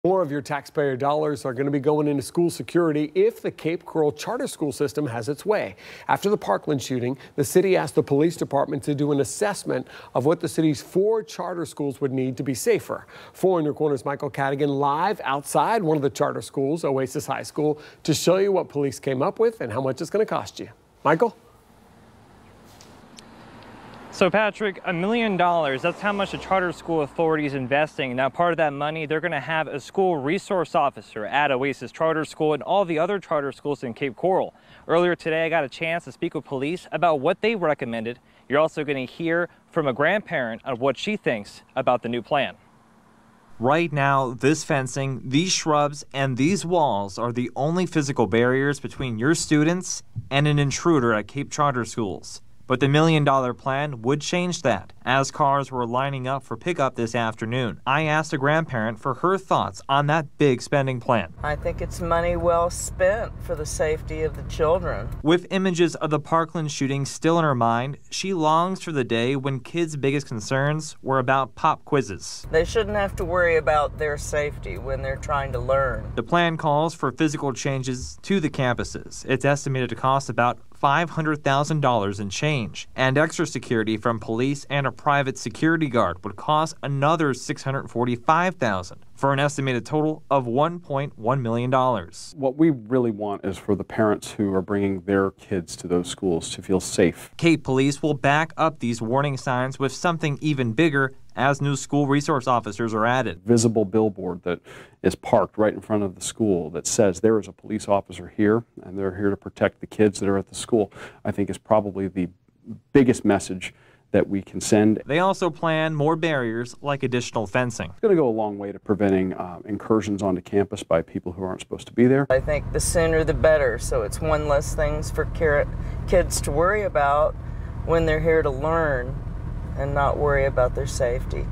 More of your taxpayer dollars are going to be going into school security if the Cape Coral charter school system has its way. After the Parkland shooting, the city asked the police department to do an assessment of what the city's 4 charter schools would need to be safer. 4 in your corner's Michael Cadigan live outside one of the charter schools, Oasis High School, to show you what police came up with and how much it's going to cost you. Michael? So Patrick, $1 million, that's how much the charter school authority is investing. Now part of that money, they're going to have a school resource officer at Oasis Charter School and all the other charter schools in Cape Coral. Earlier today, I got a chance to speak with police about what they recommended. You're also going to hear from a grandparent on what she thinks about the new plan. Right now, this fencing, these shrubs, and these walls are the only physical barriers between your students and an intruder at Cape Charter Schools. But the $1 million plan would change that. As cars were lining up for pickup this afternoon, I asked a grandparent for her thoughts on that big spending plan. I think it's money well spent for the safety of the children. With images of the Parkland shooting still in her mind, she longs for the day when kids' biggest concerns were about pop quizzes. They shouldn't have to worry about their safety when they're trying to learn. The plan calls for physical changes to the campuses. It's estimated to cost about $500,000 in change, and extra security from police and a private security guard would cost another $645,000 for an estimated total of $1.1 million. What we really want is for the parents who are bringing their kids to those schools to feel safe. Cape Police will back up these warning signs with something even bigger as new school resource officers are added. Visible billboard that is parked right in front of the school that says there is a police officer here and they're here to protect the kids that are at the school, I think is probably the biggest message that we can send. They also plan more barriers like additional fencing. It's going to go a long way to preventing incursions onto campus by people who aren't supposed to be there. I think the sooner the better, so it's one less things for kids to worry about when they're here to learn and not worry about their safety.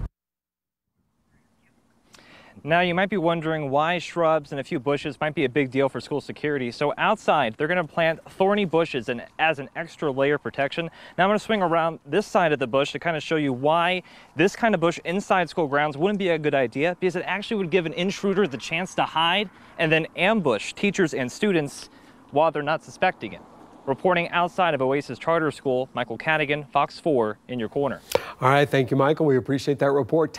Now you might be wondering why shrubs and a few bushes might be a big deal for school security. So outside, they're going to plant thorny bushes and as an extra layer of protection. Now I'm going to swing around this side of the bush to kind of show you why this kind of bush inside school grounds wouldn't be a good idea, because it actually would give an intruder the chance to hide and then ambush teachers and students while they're not suspecting it. Reporting outside of Oasis Charter School, Michael Cadigan, Fox 4 in your corner. All right, thank you, Michael. We appreciate that report.